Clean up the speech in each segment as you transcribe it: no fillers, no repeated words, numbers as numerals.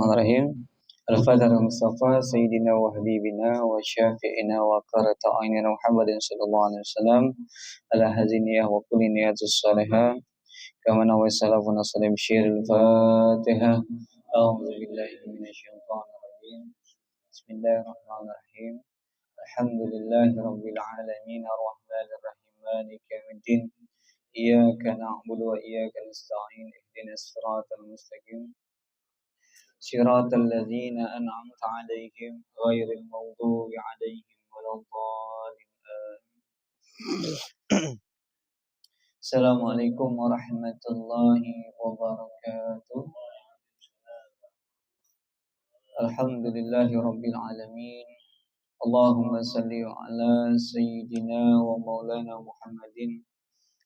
Bismillahirrahmanirrahim. Al-Fatihah Mustafa Sayyidina wa Habibina wa Syafi'ina wa Qarata Aynina Muhammadin sallallahu alaihi wasallam ala haziniyah wa kulli niyatus salihah kama nawa salafuna salim syiril Fatihah. A'udzu billahi minasyaitonir rajim. Bismillahirrahmanirrahim. Alhamdulillahi rabbil alamin arrahmanir rahim maliki yaumiddin. Iyyaka na'budu wa iyyaka nasta'in ihdinas siratal mustaqim. صراط الذين أنعمت عليهم غير المغضوب عليهم ولا الضالين السلام عليكم ورحمة الله وبركاته الحمد لله رب العالمين اللهم صل على سيدنا ومولانا محمد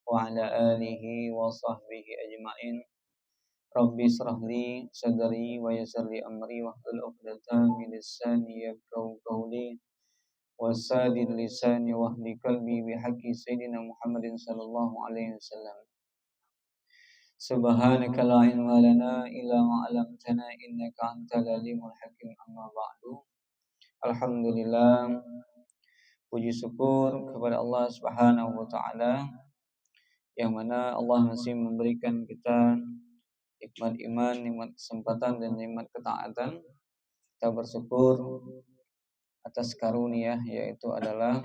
وعلى آله وصحبه أجمعين Rabbi srahli sadri wa yassirli amri wahlul 'uqdatam min lisani yafqahu qawli wasadid lisani wahdi qalbi bihaqqi sayyidina Muhammadin sallallahu alaihi wasallam. Subhanaka la ilma lana illa ma 'allamtana innaka antal alimul hakim. Amma ba'du. Alhamdulillah, puji syukur kepada Allah Subhanahu wa taala yang mana Allah masih memberikan kita nikmat iman, nikmat kesempatan, dan nikmat ketaatan. Kita bersyukur atas karunia, yaitu adalah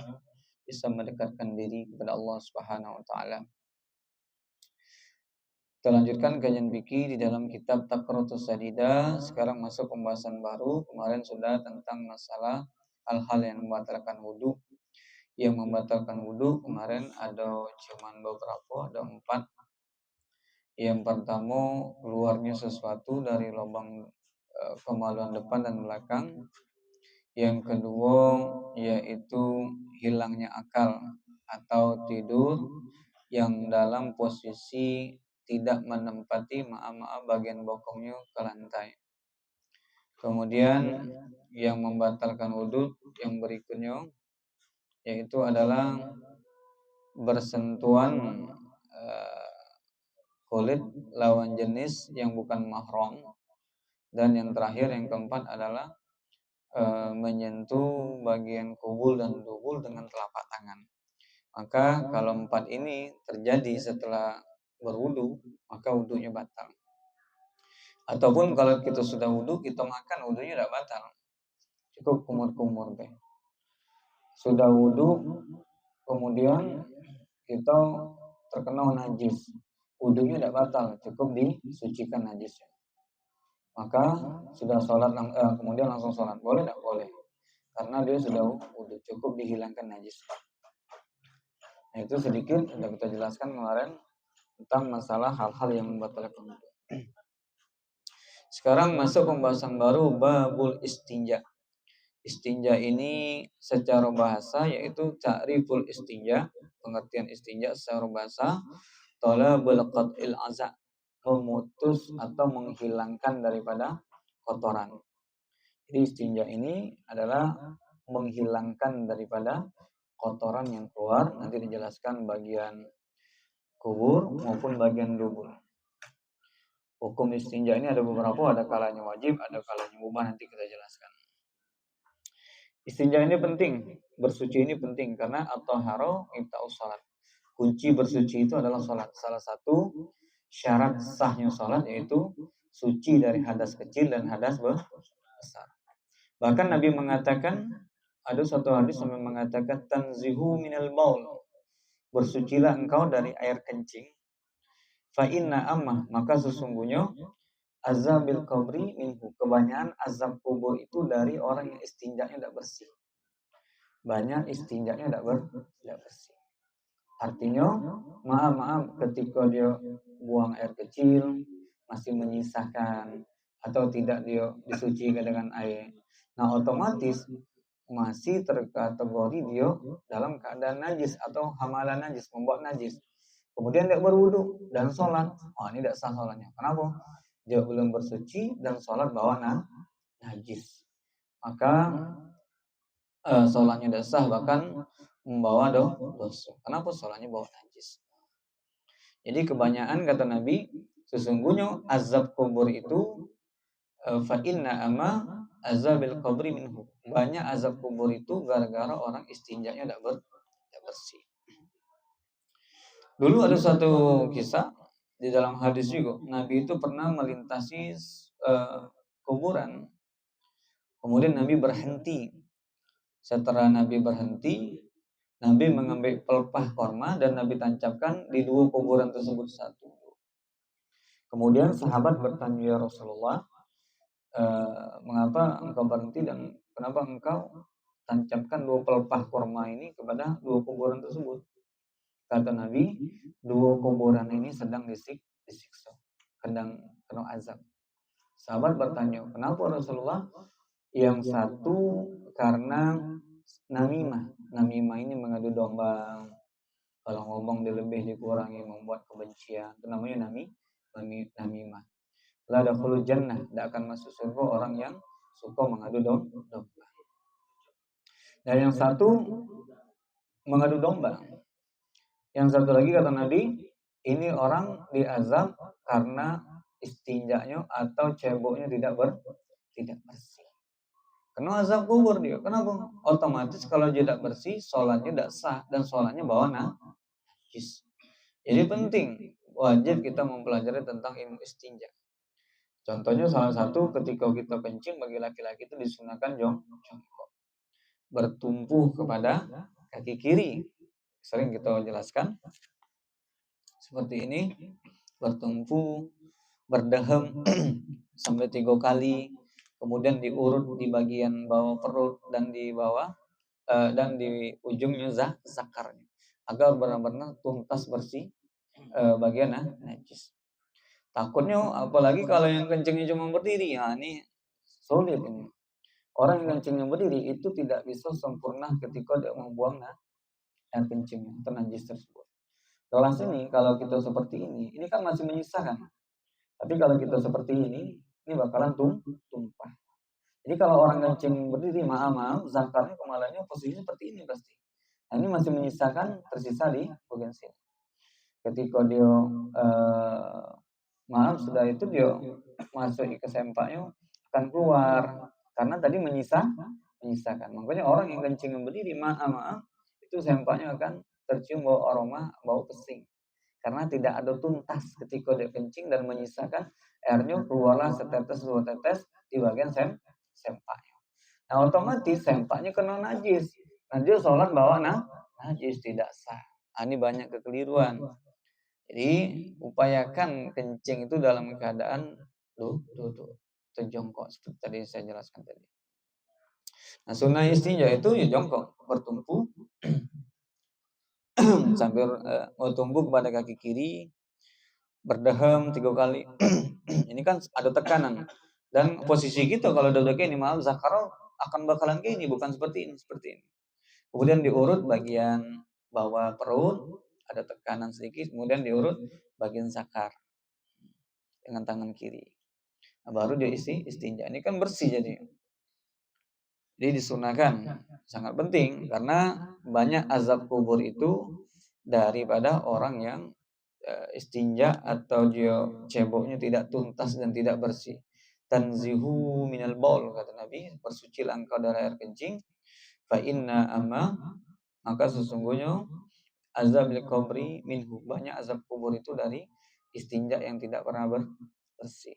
bisa mendekatkan diri kepada Allah Subhanahu wa taala. Kita lanjutkan kajian fikih di dalam kitab Taqratus Sadidah. Sekarang masuk pembahasan baru. Kemarin sudah tentang masalah hal-hal yang membatalkan wudu. Yang membatalkan wudu kemarin ada cuman beberapa, ada 4. Yang pertama, keluarnya sesuatu dari lubang kemaluan depan dan belakang. Yang kedua, yaitu hilangnya akal atau tidur yang dalam posisi tidak menempati bagian bokongnya ke lantai. Kemudian yang membatalkan wudu yang berikutnya yaitu adalah bersentuhan kulit lawan jenis yang bukan mahram. Dan yang terakhir, yang keempat adalah menyentuh bagian kubul dan dubul dengan telapak tangan. Maka kalau 4 ini terjadi setelah berwudu, maka wudunya batal. Ataupun kalau kita sudah wudu, kita makan, wudunya tidak batal. Cukup kumur-kumur deh. Sudah wudu, kemudian kita terkena najis, wudunya tidak batal, cukup disucikan najisnya. Maka sudah sholat, kemudian langsung sholat, boleh tidak? Boleh, karena dia sudah wudu, cukup dihilangkan najis. Nah, itu sedikit sudah kita jelaskan kemarin tentang masalah hal-hal yang membatalkan wudu. Sekarang masuk pembahasan baru, babul istinja. Istinja ini secara bahasa yaitu ta'riful istinja. Pengertian istinja secara bahasa, talabul qat'il aza, memutus atau menghilangkan daripada kotoran. Jadi istinja ini adalah menghilangkan daripada kotoran yang keluar. Nanti dijelaskan bagian kubur maupun bagian dubur. Hukum istinja ini ada beberapa, ada kalanya wajib, ada kalanya mubah, nanti kita jelaskan. Istinja ini penting, bersuci ini penting karena at-taharah miftahus shalat. Kunci bersuci itu adalah salat. Salah satu syarat sahnya salat yaitu suci dari hadas kecil dan hadas besar. Bahkan Nabi mengatakan, ada satu hadis yang mengatakan tanzihu minal baul, bersucilah engkau dari air kencing. Fa inna amma, maka sesungguhnya azabil qabri minhu, kebanyakan azab kubur itu dari orang yang istinjanya tidak bersih. Banyak istinjanya tidak bersih. Artinya, maaf ketika dia buang air kecil masih menyisakan atau tidak dia disucikan dengan air. Nah, otomatis masih terkategori dia dalam keadaan najis atau hamalan najis, membuat najis. Kemudian dia berwudu dan sholat. Ini tidak sah sholatnya. Kenapa? Dia belum bersuci dan sholat bawa najis. Maka sholatnya tidak sah, bahkan membawa dosa. Kenapa? Sholatnya bawa najis. Jadi kebanyakan kata Nabi, sesungguhnya azab kubur itu fa inna ama azabil qabri minhu. Banyak azab kubur itu gara-gara orang istinjanya tidak bersih. Dulu ada satu kisah di dalam hadis juga, Nabi itu pernah melintasi kuburan. Kemudian Nabi berhenti. Setelah Nabi berhenti, Nabi mengambil pelepah korma dan Nabi tancapkan di dua kuburan tersebut satu. Kemudian sahabat bertanya, ya Rasulullah, mengapa engkau berhenti dan kenapa engkau tancapkan dua pelepah korma ini kepada dua kuburan tersebut? Kata Nabi, dua kuburan ini sedang disiksa, sedang kena azab. Sahabat bertanya, kenapa Rasulullah? Yang satu karena namimah. Namimah ini mengadu domba. Kalau ngomong dilebih dikurangi membuat kebencian. Itu namanya namimah. La dakhulul jannah, tidak akan masuk surga orang yang suka mengadu domba. Dan yang satu mengadu domba. Yang satu lagi kata Nabi, ini orang diazab karena istinjanya atau ceboknya tidak bersih. Kena azab kubur dia. Kenapa? Otomatis kalau tidak bersih, sholatnya tidak sah dan sholatnya bawa najis. Jadi penting, wajib kita mempelajari tentang ilmu istinja. Contohnya salah satu ketika kita kencing bagi laki-laki itu disunahkan jongkok, bertumpu kepada kaki kiri. Sering kita jelaskan seperti ini, bertumpu, berdehem sampai 3 kali, kemudian diurut di bagian bawah perut dan di bawah dan di ujungnya zakarnya, agar benar-benar tuntas bersih bagian najis. Takutnya apalagi kalau yang kencingnya cuma berdiri, ya ini sulit ini. Orang yang kencingnya berdiri itu tidak bisa sempurna ketika dia membuang air kencingnya atau najis tersebut. Kelas ini kalau kita seperti ini kan masih menyisakan. Tapi kalau kita seperti ini bakalan tumpah. Jadi kalau orang kencing berdiri, maaf, zakarnya kepalanya posisi seperti ini pasti. Nah, ini masih menyisakan tersisa di bagian sini. Ketika dia sudah itu dia masuk ke sempaknya akan keluar karena tadi menyisakan. Makanya orang yang kencing berdiri, maaf, itu sempaknya akan tercium bau aroma, bau pesing. Karena tidak ada tuntas ketika dia kencing dan menyisakan airnya keluarlah setetes dua tetes di bagian sempaknya. Nah otomatis sempaknya kena najis. Nah dia sholat bawa najis tidak sah. Nah, ini banyak kekeliruan. Jadi upayakan kencing itu dalam keadaan duduk terjongkok seperti tadi saya jelaskan tadi. Nah sunnah istinja itu ya jongkok, bertumpu sambil bertumpu kepada kaki kiri, berdehem 3 kali. Ini kan ada tekanan dan posisi kita kalau duduk ini maaf zakar akan bakalan kayak ini, bukan seperti ini. Kemudian diurut bagian bawah perut, ada tekanan sedikit, kemudian diurut bagian zakar dengan tangan kiri. Nah, baru dia istinja. Ini kan bersih jadi. Jadi disunahkan, sangat penting karena banyak azab kubur itu daripada orang yang istinja atau dia ceboknya tidak tuntas dan tidak bersih. Tanzihu minal baul kata Nabi, bersucilah engkau dari air kencing. Fa inna amma, maka sesungguhnya azabil qabri minhu, banyak azab kubur itu dari istinja yang tidak pernah bersih.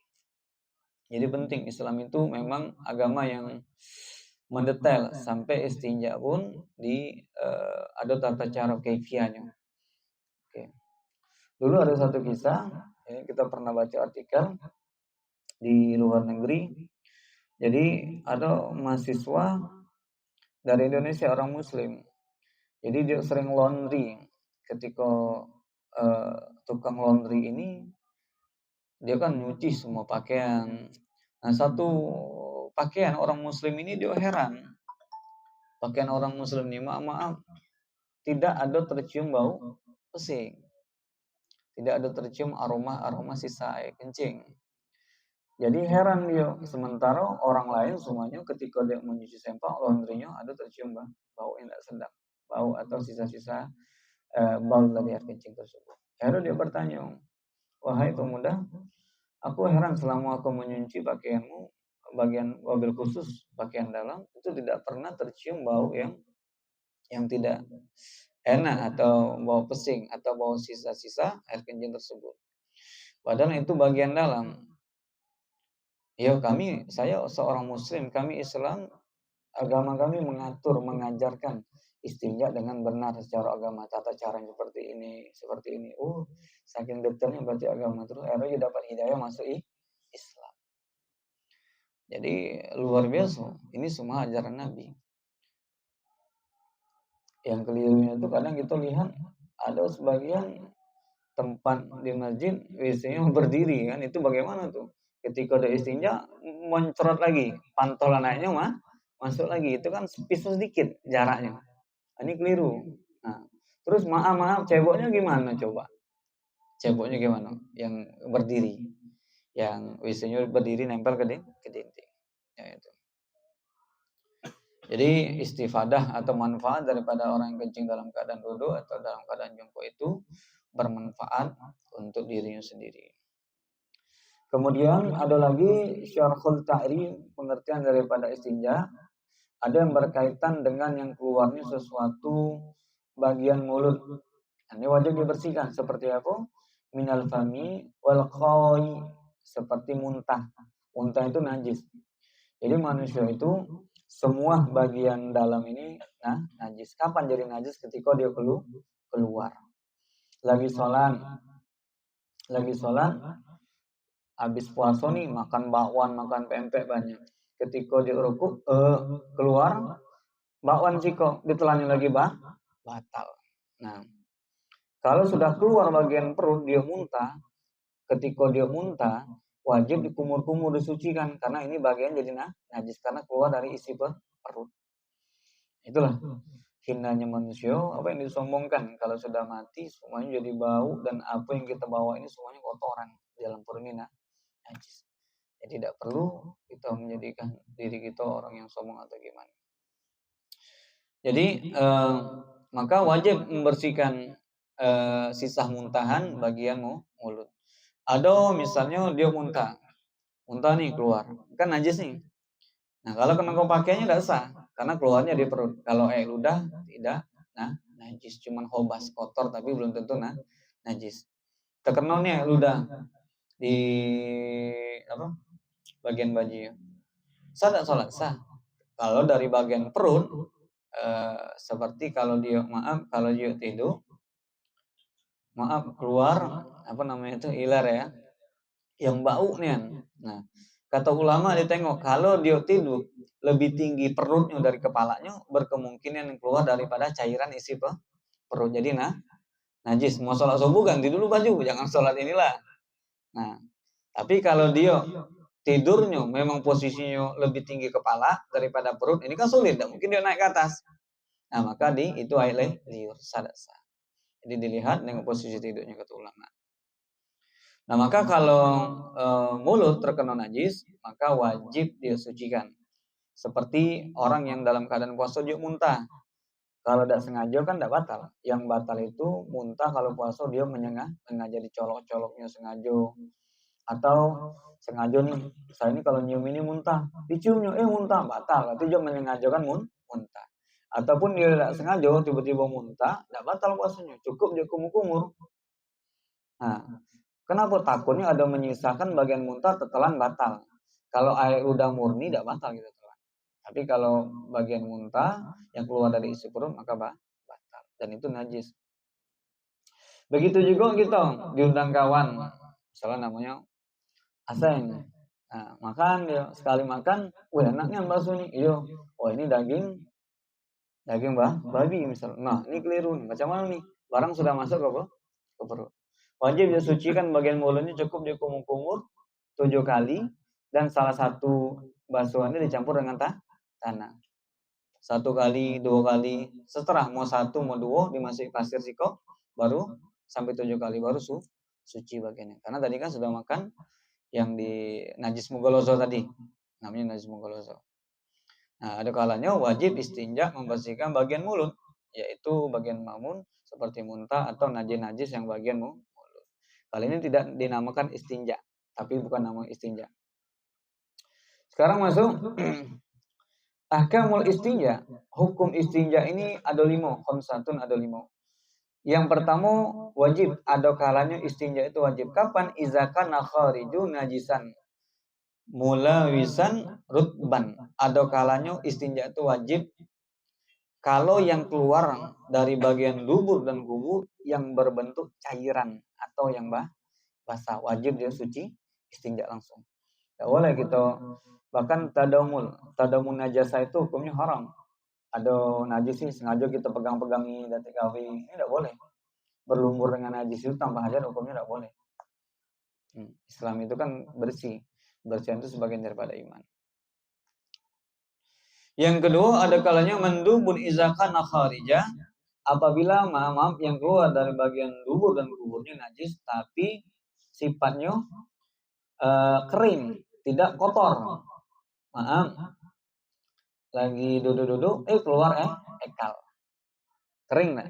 Jadi penting, Islam itu memang agama yang mendetail sampai istinja pun ada tata cara kaifiahnya. Oke. Dulu ada satu kisah, ini kita pernah baca artikel di luar negeri. Jadi ada mahasiswa dari Indonesia, orang Muslim. Jadi dia sering laundry. Ketika tukang laundry ini, dia kan nyuci semua pakaian. Nah satu pakaian orang Muslim ini dia heran. Pakaian orang Muslim ini maaf tidak ada tercium bau pesing. Tidak ada tercium aroma sisa air kencing. Jadi heran dia. Sementara orang lain semuanya ketika dia menyuci sempak, laundrynya ada tercium bau yang tidak sedap. Bau atau sisa-sisa bau dari air kencing tersebut. Akhirnya dia bertanya, wahai pemuda, aku heran selama aku menyuci pakaianmu, wabil khusus pakaian dalam itu tidak pernah tercium bau yang tidak enak atau bau pesing atau bau sisa-sisa air kencing tersebut. Padahal itu bagian dalam. Ya saya seorang muslim, kami Islam, agama kami mengatur, mengajarkan istinja dengan benar secara agama, tata cara seperti ini, seperti ini. Saking detailnya berarti agama, terus akhirnya dapat hidayah masuk Islam. Jadi luar biasa, ini semua ajaran Nabi. Yang kelirunya itu kadang kita lihat ada sebagian tempat di masjid WC-nya berdiri kan, itu bagaimana tuh? Ketika ada istinja mencrot lagi, pantolan naiknya masuk lagi, itu kan pisau sedikit jaraknya. Ini keliru. Nah, terus maaf ceboknya gimana coba? Ceboknya gimana? Yang berdiri, yang WC-nya berdiri nempel ke dinding. Ya itu. Jadi istifadah atau manfaat daripada orang yang kencing dalam keadaan duduk atau dalam keadaan jongkok itu bermanfaat untuk dirinya sendiri. Kemudian ada lagi syarhul ta'rim, pengertian daripada istinja. Ada yang berkaitan dengan yang keluarnya sesuatu bagian mulut. Ini wajib dibersihkan. Seperti apa? Minal fami wal qawi, seperti muntah. Muntah itu najis. Jadi manusia itu semua bagian dalam ini najis. Kapan jadi najis? Ketika dia keluar. Lagi sholat, habis puasa nih makan bakwan, makan pempek banyak. Ketika dia rukuk keluar bakwan siko, ditelannya lagi batal. Nah, kalau sudah keluar bagian perut dia muntah, ketika dia muntah wajib dikumur-kumur, disucikan karena ini bagian jadi najis karena keluar dari isi perut. Itulah hinanya manusia, apa yang disombongkan kalau sudah mati semuanya jadi bau dan apa yang kita bawa ini semuanya kotoran di dalam perut ini najis. Jadi tidak perlu kita menjadikan diri kita orang yang sombong atau gimana. Jadi maka wajib membersihkan sisa muntahan bagian mulut. Ada misalnya dia muntah nih keluar, kan najis nih. Nah kalau kena kau pakainya tidak sah, karena keluarnya di perut. Kalau air ludah tidak, najis, cuman hobas kotor tapi belum tentu najis. Terkena nih air ludah di apa bagian baju, sah tidak sholat? Sah. Kalau dari bagian perut, seperti kalau dia tidur, keluar apa namanya itu ilar ya, yang bau nih. Nah, kata ulama ditengok kalau dia tidur lebih tinggi perutnya dari kepalanya, berkemungkinan yang keluar daripada cairan isi perut. Jadi najis. Mau sholat subuh ganti dulu baju, jangan sholat inilah. Nah, tapi kalau dia tidurnya memang posisinya lebih tinggi kepala daripada perut, ini kan sulit, tidak mungkin dia naik ke atas. Nah, maka itu air liur sadasa. Jadi dilihat dengan posisi tidurnya kata ulama. Nah, maka kalau mulut terkena najis, maka wajib dia sucikan. Seperti orang yang dalam keadaan puasa dia muntah. Kalau tidak sengaja kan tidak batal. Yang batal itu muntah kalau puasa dia sengaja dicolok-coloknya sengaja. Atau sengaja nih, saya ini kalau nyium ini muntah, diciumnya muntah, batal. Berarti dia menyengajakan muntah. Ataupun dia tidak sengaja tiba-tiba muntah, tidak batal puasanya, cukup dia kumur-kumur. Nah, kenapa? Takutnya ada menyisakan bagian muntah tetelan batal. Kalau air udah murni tidak batal gitu telan. Tapi kalau bagian muntah yang keluar dari isi perut maka batal dan itu najis. Begitu juga kita diundang kawan, misalnya namanya Aseng. Nah, makan dia sekali makan, enaknya bakso nih. Iyo, ini daging babi misalnya. Nah, ini keliru nih. Macam mana nih? Barang sudah masuk ke perut. Wajib dia sucikan bagian mulutnya, cukup dia kumur-kumur 7 kali dan salah satu basuhannya dicampur dengan tanah. 1 kali, 2 kali, setelah mau 1 mau 2 dimasuki pasir siko baru sampai 7 kali baru suci bagiannya. Karena tadi kan sudah makan yang di najis mughalazah tadi. Namanya najis mughalazah. Nah, ada kalanya wajib istinja membersihkan bagian mulut, yaitu bagian mamun seperti muntah atau najis-najis yang bagian mulut. Kali ini tidak dinamakan istinja, tapi bukan nama istinja. Sekarang masuk ahkamul istinja. Hukum istinja ini ada 5, khamsatun ada 5. Yang pertama wajib, ada kalanya istinja itu wajib. Kapan? Iza kana khariju najisan mulawisan rutban. Ada kalanya istinja itu wajib kalau yang keluar dari bagian dubur dan kubur yang berbentuk cairan atau yang basah, wajib dia suci istinja langsung. Tidak boleh kita, bahkan tadamun najasa itu hukumnya haram. Ada najis sih sengaja kita pegang-pegangi datik gawi, ini tidak boleh. Berlumur dengan najis itu tambah hajar, hukumnya tidak boleh. Islam itu kan bersih. Bersihan itu sebagian daripada iman. Yang kedua, ada kalanya mendubun izaka nakharija, apabila maaf yang keluar dari bagian dubur dan kuburnya najis, tapi sifatnya kering, tidak kotor. Maaf, lagi duduk-duduk, keluar ekal, kering lah.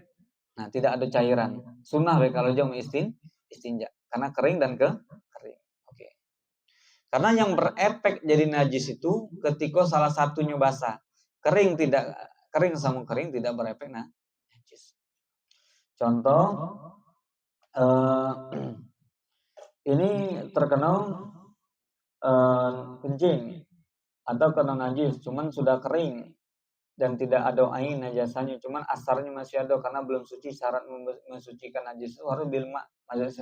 Nah, tidak ada cairan. Sunnah kalau jauh istinja, karena kering dan kering. Oke. Karena yang berefek jadi najis itu ketika salah satunya basah. Kering sama kering tidak berefek najis. Contoh ini terkenal kencing atau kena najis, cuman sudah kering dan tidak ada ain najasanya, cuman asarnya masih ada karena belum suci. Syarat mensucikan najis itu harus bilma, harus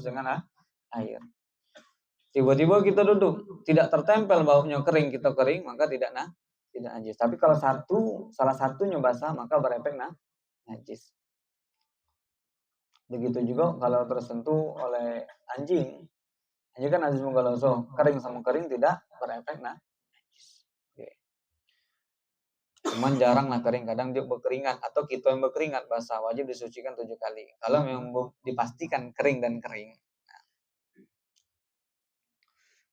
dengan air. Tiba-tiba kita duduk, tidak tertempel baunya kering, kita kering, maka tidak najis. Tapi kalau salah satunya basah, maka berefek najis. Begitu juga kalau tersentuh oleh anjing kan najis menggaloso, kering sama kering tidak berefek najis. Oke. Cuman jarang lah kering, kadang dia berkeringat atau kita yang berkeringat basah, wajib disucikan 7 kali. Kalau memang dipastikan kering dan kering.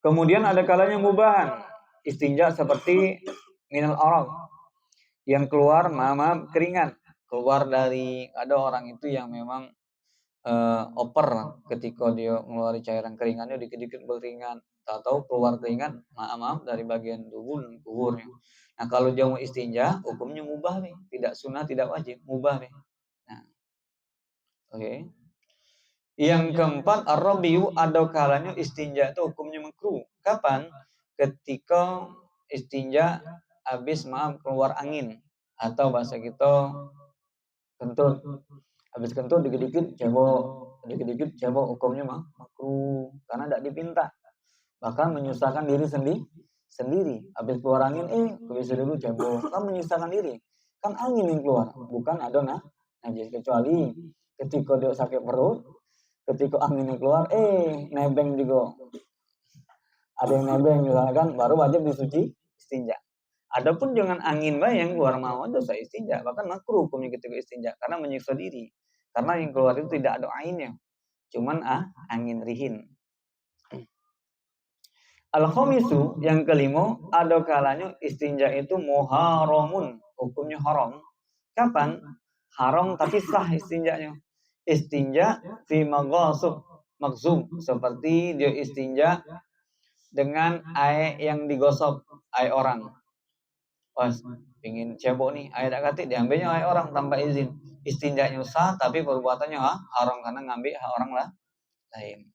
Kemudian ada kalanya mubahan istinja seperti minal araq yang keluar keringat, keluar dari, ada orang itu yang memang oper ketika dia mengeluarkan cairan keringannya dikit-dikit berkeringat, atau keluar keringat dari bagian tubuh dan kuburnya. Nah, kalau dia mau istinja hukumnya mubah nih, tidak sunnah, tidak wajib, mubah nih. Nah, oke. Yang keempat, ar-rabiu, ada kalanya istinja itu hukumnya makruh. Kapan? Ketika istinja habis keluar angin, atau bahasa kita kentut. Habis kentut dikit-dikit cebok, hukumnya makruh karena tidak dipinta. Bahkan menyusahkan diri sendiri. Habis keluar angin, bisa dulu cebok, kan menyusahkan diri. Kan angin yang keluar, bukan ada najis. Kecuali ketika dia sakit perut, ketika anginnya keluar, nebeng juga. Ada yang nebeng misalkan, baru wajib disuci istinja. Adapun jangan angin yang keluar mau dosa istinja, bahkan makruh hukumnya ketika istinja karena menyiksa diri. Karena yang keluar itu tidak ada ainnya, cuman angin rihin. Al-khamisu, yang kelima, ada kalanya istinja itu muharamun, hukumnya haram. Kapan? Haram tapi sah istinjanya. Istinja fi maghzum, seperti dia istinja dengan air yang digosok, air orang. Pas ingin cebok nih, air tak katik, diambilnya air orang tanpa izin. Istinjanya sah, tapi perbuatannya haram karena ngambil hak orang lain.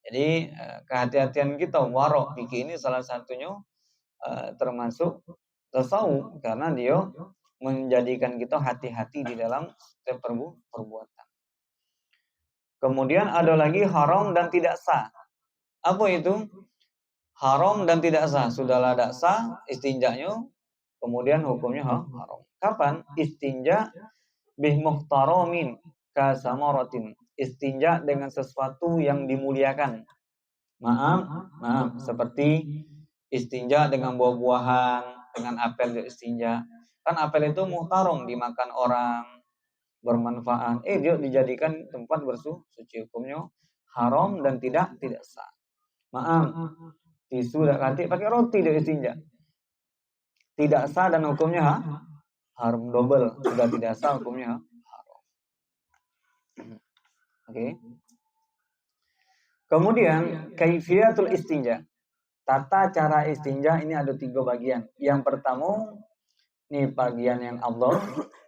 Jadi kehati-hatian kita, warok fikih ini salah satunya termasuk tasawuf, karena dia menjadikan kita hati-hati di dalam setiap perbuatan. Kemudian ada lagi haram dan tidak sah. Apa itu? Haram dan tidak sah. Sudahlah tidak sah istinjanya, kemudian hukumnya haram. Kapan? Istinja bih muhtaramin kasamaratin. Istinja dengan sesuatu yang dimuliakan. Maaf, seperti istinja dengan buah-buahan, dengan apel istinja. Kan apel itu muhtaram, dimakan orang, bermanfaat. Dia dijadikan tempat bersuci, hukumnya haram dan tidak sah. Maaf, tisu dak kantik pakai roti dia istinja. Tidak sah dan hukumnya haram double. Sudah tidak sah, hukumnya haram. Oke. Kemudian kaifiyatul istinja. Tata cara istinja ini ada 3 bagian. Yang pertama, ini bagian yang afdal,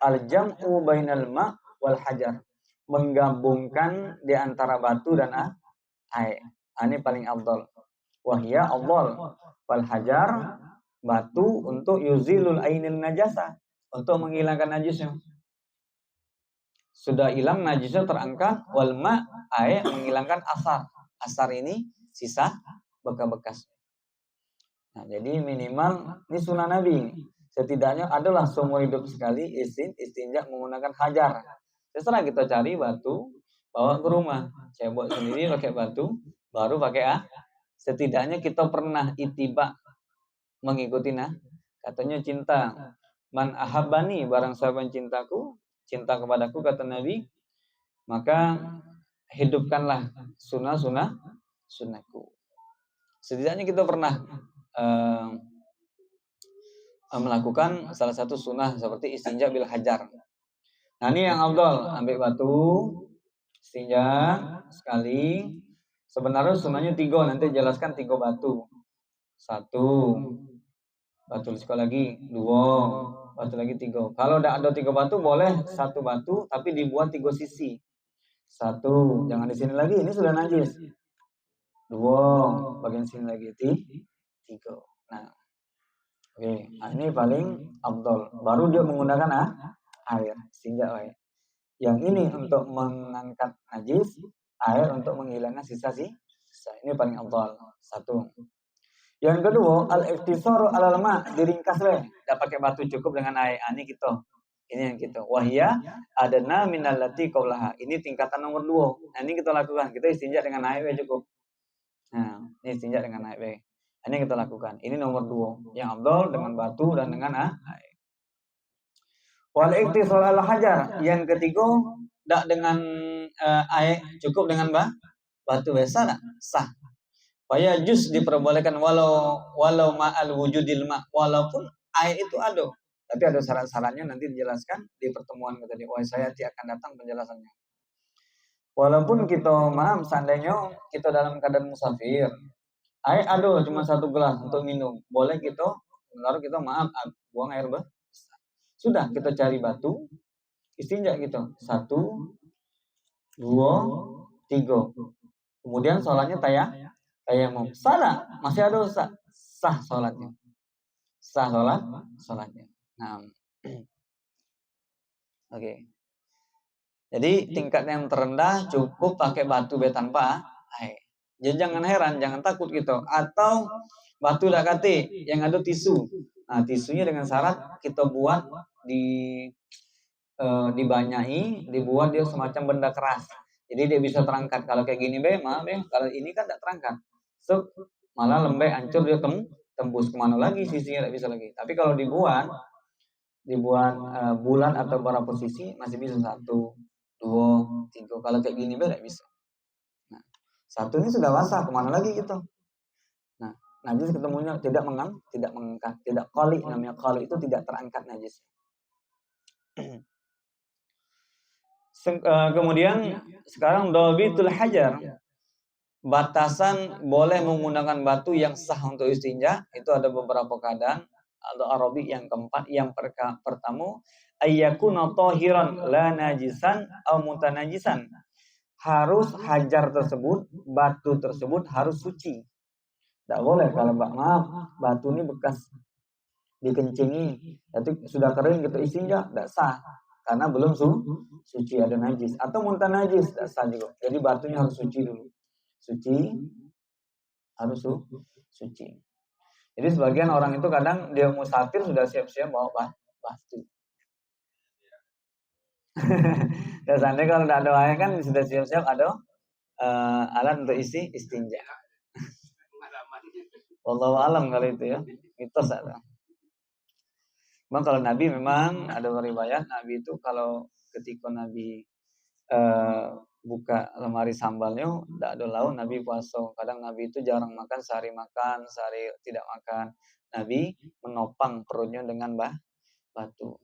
al-jam'u bainal ma' wal hajar. Menggabungkan di antara batu dan air. Ini paling afdal. Wahya afdal. Wal hajar, batu untuk yuzilul ainil najasa, untuk menghilangkan najisnya. Sudah hilang najisnya terangkat, wal ma' air menghilangkan asar. Asar ini sisa bekas-bekas. Nah, jadi minimal ini sunnah Nabi. Setidaknya adalah seumur hidup sekali istinja menggunakan hajar. Setelah kita cari batu, bawa ke rumah. Saya buat sendiri pakai batu, baru pakai setidaknya kita pernah itibak mengikuti katanya cinta. Man ahabbani, barang siapa yang cintaku, cinta kepadaku, kata Nabi, maka hidupkanlah sunnahku. Setidaknya kita pernah melakukan salah satu sunnah seperti istinja bil hajar. Nah, ini yang afdal, ambil batu, istinja sekali. Sebenarnya sunnahnya 3, nanti jelaskan 3 batu. 1, batu sekali lagi, 2, batu lagi 3. Kalau tidak ada 3 batu, boleh 1 batu, tapi dibuat 3 sisi. 1, jangan di sini lagi, ini sudah najis. 2, bagian sini lagi, 3. Nah, oke, ini paling afdal. Baru dia menggunakan air, istinja air. Yang ini untuk mengangkat najis, air untuk menghilangkan sisa. Ini paling afdal. 1. Yang kedua, al-iftisaru alal ma', diringkas le. Tidak pakai batu, cukup dengan air. Ini gitu. Ini yang gitu. Wahya adana minallati qaulaha. Ini tingkatan nomor 2. Nah, ini kita lakukan. Kita istinja dengan air cukup. Nah, ini istinja dengan air. Ini kita lakukan. Ini nomor 2. Yang afdal dengan batu dan dengan air. Wal iktisal al hajar. Yang ketiga, tidak dengan air, cukup dengan batu biasa, tak sah. Supaya jus diperbolehkan walau ma'al wujudil ma', walaupun air itu ada. Tapi ada syarat-syaratnya, nanti dijelaskan di pertemuan tadi. Saya akan datang penjelasannya. Walaupun kita, maaf, seandainya kita dalam keadaan musafir, air ada cuma 1 gelas untuk minum, boleh kita, lalu kita buang air sudah, kita cari batu, istinja gitu. 1, 2, 3. Kemudian sholatnya tayamum. Salah, masih ada sah sholatnya. Sah sholatnya. Nah, oke. Jadi tingkat yang terendah cukup pakai batu tanpa air. Jadi jangan heran, jangan takut gitu. Atau batu kate yang ada tisu. Nah, tisunya dengan syarat kita buat dibanyai, dibuat dia semacam benda keras. Jadi dia bisa terangkat. Kalau kayak gini kalau ini kan tidak terangkat. So, malah lembek, hancur, dia tembus kemana lagi, sisinya tidak bisa lagi. Tapi kalau dibuat bulat atau berapa posisi, masih bisa 1, 2, 3. Kalau kayak gini tidak bisa. Nah, 1 ini sudah basah, kemana lagi gitu. Nah, najis ketemunya tidak mengangkat, tidak qali, namanya qali itu tidak terangkat najis. Kemudian sekarang dhabitul hajar, batasan boleh menggunakan batu yang sah untuk istinja itu ada beberapa keadaan. Al-Arabi yang keempat, yang pertama ayyakuna tahiran la najisan au mutanajisan. Harus hajar tersebut, batu tersebut harus suci. Tidak boleh kalau batu ini bekas dikencingi, itu sudah kering gitu istinja, tidak sah. Karena belum suci, ada najis. Atau muntah najis, tidak sah juga. Jadi batunya harus suci dulu. Harus suci. Jadi sebagian orang itu kadang dia musafir sudah siap-siap bawa batu. Dan seandainya kalau tidak ada air kan sudah siap-siap ada alat untuk istinja. Wallahu alam kalau itu ya. Mitos ada. Memang kalau Nabi memang ada riwayat Nabi itu kalau ketika Nabi buka lemari sambalnya tidak ada lauk, Nabi puasa. Kadang Nabi itu jarang makan, sehari tidak makan. Nabi menopang perutnya dengan batu.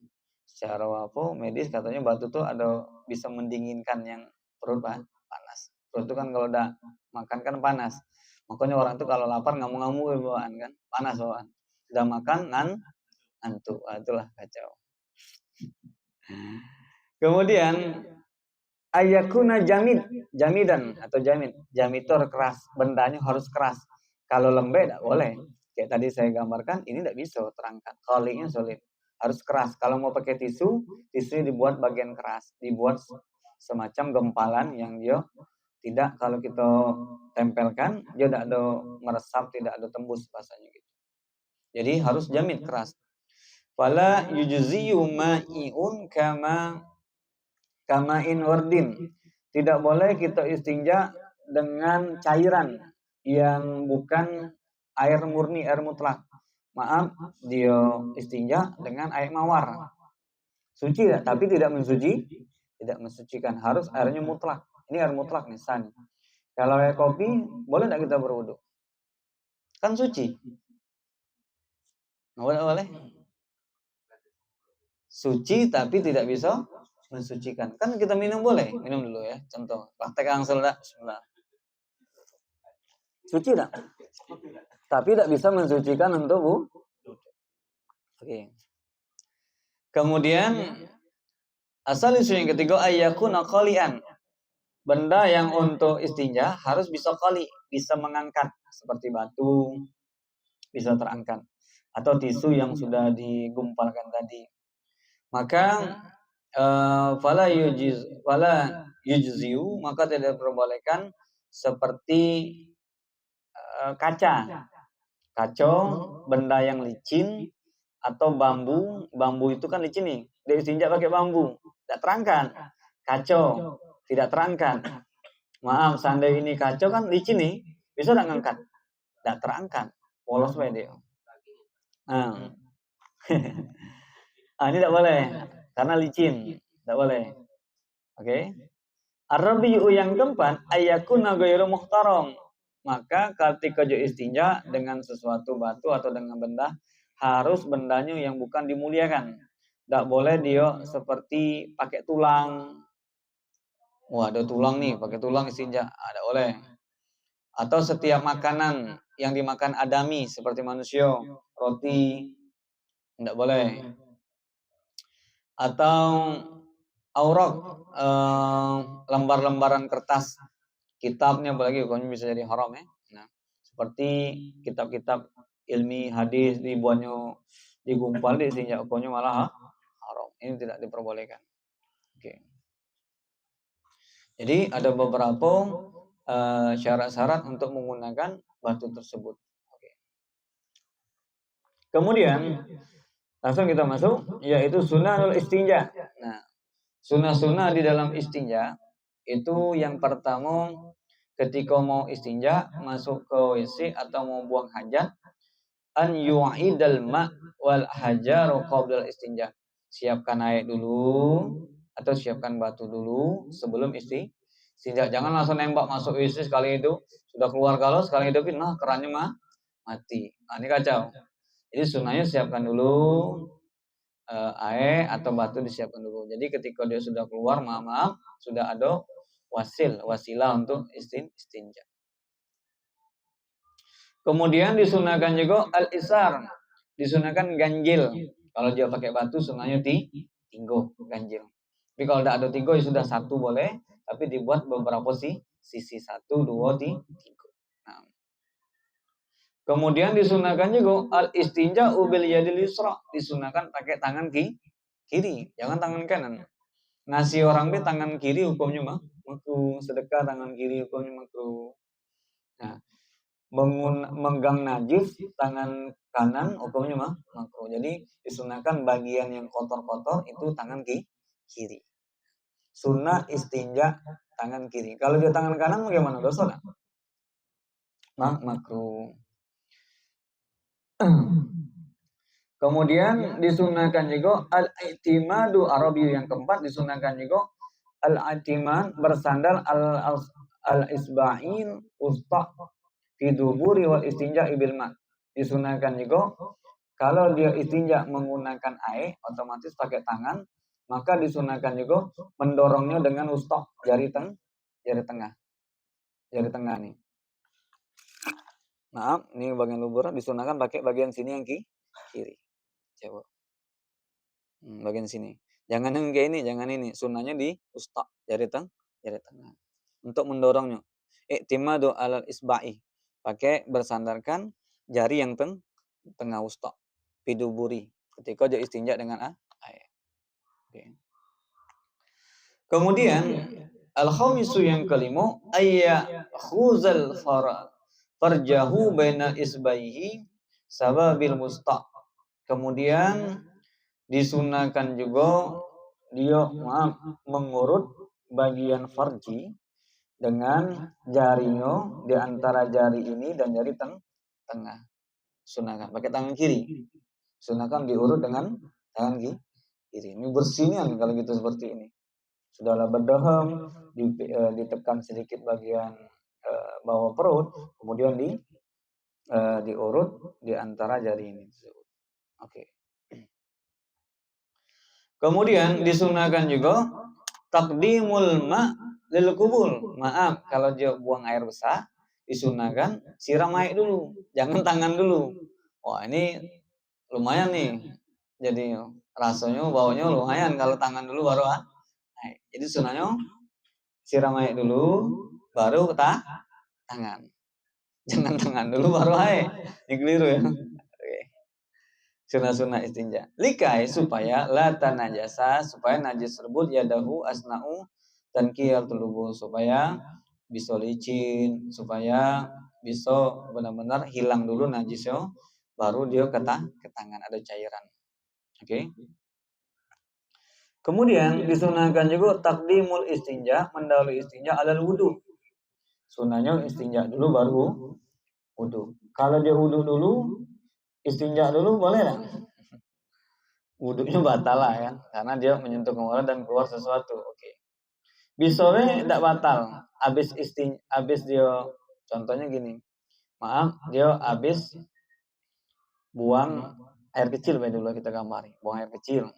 Secara medis katanya batu tuh ada bisa mendinginkan yang perut panas. Perut itu kan kalau udah makan kan panas. Makanya orang itu kalau lapar ngamuk-ngamuk bawaan kan, panas bawaan. Udah makan ngantuk. Itulah kacau. Kemudian ayakuna jamidan atau jamid itu keras, bendanya harus keras. Kalau lembek tidak boleh. Kayak tadi saya gambarkan, ini tidak bisa terangkat. Khalinya sulit, harus keras. Kalau mau pakai tisu dibuat bagian keras, dibuat semacam gempalan yang dia tidak, kalau kita tempelkan dia tidak ada meresap, tidak ada tembus bahasanya gitu. Jadi harus jamid keras. Fala yujziyu ma'iun kama in wardin. Tidak boleh kita istinja dengan cairan yang bukan air murni, air mutlak. Maaf, dia istinja dengan air mawar. Suci ya, tapi tidak mensucikan. Harus airnya mutlak. Ini air mutlak nih, san. Kalau air kopi, boleh tidak kita berwudu? Kan suci. Boleh. Suci tapi tidak bisa mensucikan. Kan kita minum boleh. Minum dulu ya. Contoh. Praktek langsung dah. Bismillah. Suci tak? Tapi tidak bisa mensucikan untuk wudu. Oke. Kemudian asal isu yang ketiga ayyakuna qalian. Benda yang untuk istinja harus bisa qali, bisa mengangkat seperti batu, bisa terangkat, atau tisu yang sudah digumpalkan tadi. Maka fala yujziu, maka tidak diperbolehkan seperti kaca, benda yang licin, atau bambu itu kan licin nih, dia istinja pakai bambu, tidak terangkat. Kacau tidak terangkat. Maaf, seandainya ini kacau kan licin nih, bisa tidak ngangkat? Tidak terangkat, polos wae dia. Ini tidak boleh karena licin, tidak boleh. Oke. Arabiyu yang keempat, ayakuna ghairu muhtaram. Maka ketika jo istinja dengan sesuatu batu atau dengan benda, harus bendanya yang bukan dimuliakan. Tidak boleh dia seperti pakai tulang. Wah, ada tulang nih, pakai tulang istinja, ada boleh. Atau setiap makanan yang dimakan adami seperti manusia, roti, tidak boleh. Atau aurak, lembar-lembaran kertas, kitabnya apalagi hukumnya bisa jadi haram ya. Nah, seperti kitab-kitab ilmi hadis dibuatnya digumpal di istinja, hukumnya malah haram. Ini tidak diperbolehkan. Oke. Jadi ada beberapa syarat-syarat untuk menggunakan batu tersebut. Oke. Kemudian langsung kita masuk, yaitu sunnahul istinja. Nah, sunnah-sunnah di dalam istinja itu yang pertama, ketika mau istinja, masuk ke WC atau mau buang hajat, an yu'idal ma' wal hajaru qabla istinja. Siapkan air dulu atau siapkan batu dulu sebelum istinja. Jangan langsung nembak masuk WC sekali itu, sudah keluar galau sekali itu, nah kerannya mati. Nah, ini kacau. Jadi sunnahnya siapkan dulu air atau batu disiapkan dulu. Jadi ketika dia sudah keluar, maaf, sudah ada wasilah untuk istinja. Kemudian disunahkan juga al-isar, disunahkan ganjil. Kalau dia pakai batu, sunnahnya tinggo, ganjil. Tapi kalau tidak ada tinggo, ya sudah satu boleh, tapi dibuat beberapa sisi 1, 2, 3. Nah. Kemudian disunahkan juga al-istinja bil yadil yusra, disunahkan pakai tangan kiri, jangan tangan kanan. Ngasih orang be tangan kiri hukumnya makruh, sedekah tangan kiri hukumnya makruh. Nah, menggang najis tangan kanan hukumnya makruh. Jadi disunahkan bagian yang kotor-kotor itu tangan kiri. Sunnah istinja tangan kiri. Kalau dia tangan kanan bagaimana? Dosa enggak? Makruh. Kemudian disunahkan juga al-i'timadu Arabi, yang keempat disunahkan juga al-i'timad, bersandar al-isba'in usta fi duburi wal istinja ibil ma. Disunahkan juga kalau dia istinja menggunakan air otomatis pakai tangan, maka disunahkan juga mendorongnya dengan usta, jari tengah nih. Maaf, ini bagian lubur disunahkan pakai bagian sini yang kiri. Coba. Bagian sini. Jangan yang kayak ini, jangan ini. Sunnahnya di usta, jari tengah. Untuk mendorongnya. I'timadu alal isba'i. Pakai bersandarkan jari yang tengah usta. Piduburi. Ketika dia istinja dengan air. Okay. Kemudian al-khamisu yang kelima ayya khuzal farjahu bainal isbaihi sababil musta. Kemudian disunahkan juga dia mengurut bagian farji dengan jarinya di antara jari ini dan jari tengah. Sunahkan pakai tangan kiri. Sunahkan diurut dengan tangan kiri. Ini bersihnya kalau gitu seperti ini. Sudahlah berdohem, ditekan sedikit bagian bawah perut, kemudian diurut di antara jari ini. Oke. Kemudian disunahkan juga takdimul ma lil kubul. Maaf kalau dia buang air besar, disunahkan siram air dulu, jangan tangan dulu. Wah, ini lumayan nih. Jadi rasanya baunya lumayan kalau tangan dulu baru jadi sunahnya siram air dulu, baru tangan. Jangan tangan dulu baru air. Ini keliru ya. Oke. Sunah-sunah istinja. Likai supaya la tanajasa, supaya najis tersebut yadahu asna'u dan kiyal tulubu, supaya bisa licin, supaya bisa benar-benar hilang dulu najisnya, baru dia ke tangan ada cairan. Oke. Kemudian disunahkan juga takdimul istinja, mendahului istinja alal wudu. Sunahnya istinja dulu baru wudu. Kalau dia wudu dulu, istinja dulu boleh tak? Wudunya batal lah kan, karena dia menyentuh kemaluan dan keluar sesuatu. Oke. Bisore tidak batal. Habis dia, contohnya gini. Maaf, dia habis buang air kecil dulu kita gambar. Buang air kecil.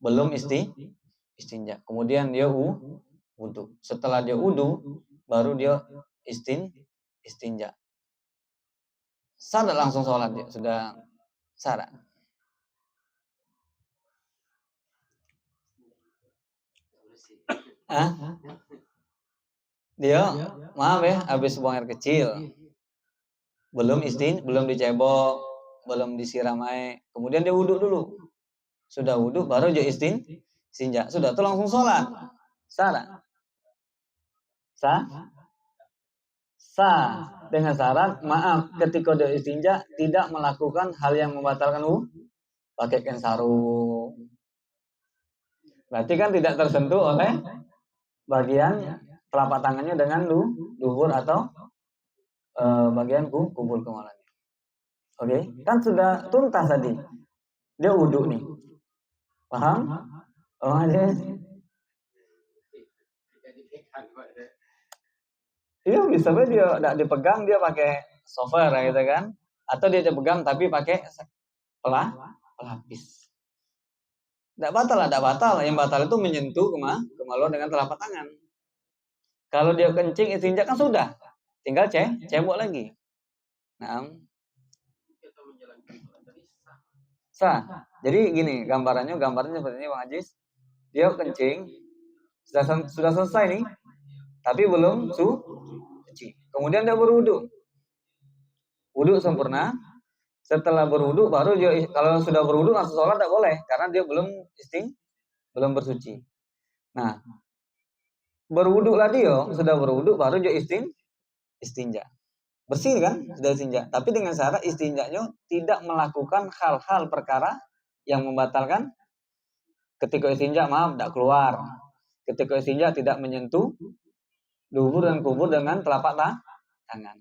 Belum istinja. Kemudian dia wudu. Setelah dia wudu, baru dia istinja. Sah langsung sholat dia, sudah sah. Dia maaf ya, habis buang air kecil. Belum dicebok, belum disiram air. Kemudian dia wudu dulu. Sudah wudu baru dia istinja. Sudah tuh langsung sholat. Sah. Sah? Sah. Dengan syarat, maaf, ketika dia istinja tidak melakukan hal yang membatalkan pakaikan sarung. Berarti kan tidak tersentuh oleh bagian telapak tangannya dengan luhur atau bagian kubul kemaluannya. Oke, kan sudah tuntas tadi. Dia wudu nih. Paham? Oh, aja. Iya, bisa dia tidak dipegang, dia pakai software gitu kan, atau dia dipegang tapi pakai pelapis. Tidak batal. Yang batal itu menyentuh kemaluan dengan telapak tangan. Kalau dia kencing istinja kan sudah, tinggal cebok lagi. Nah, sah. Jadi gini gambarnya seperti ini Bang Ajis. Dia kencing, sudah selesai nih, tapi belum suci. Kemudian dia berwudu. Wudu sempurna. Setelah berwudu baru dia, kalau sudah berwudu langsung sholat tidak boleh karena dia belum bersuci. Nah, berwudu lah dia, sudah berwudu baru dia istinja. Bersih kan? Sudah istinja. Tapi dengan syarat istinjanya tidak melakukan hal-hal perkara yang membatalkan. Ketika istinja maaf tidak keluar. Ketika istinja tidak menyentuh luhur dan kubur dengan telapak tangan.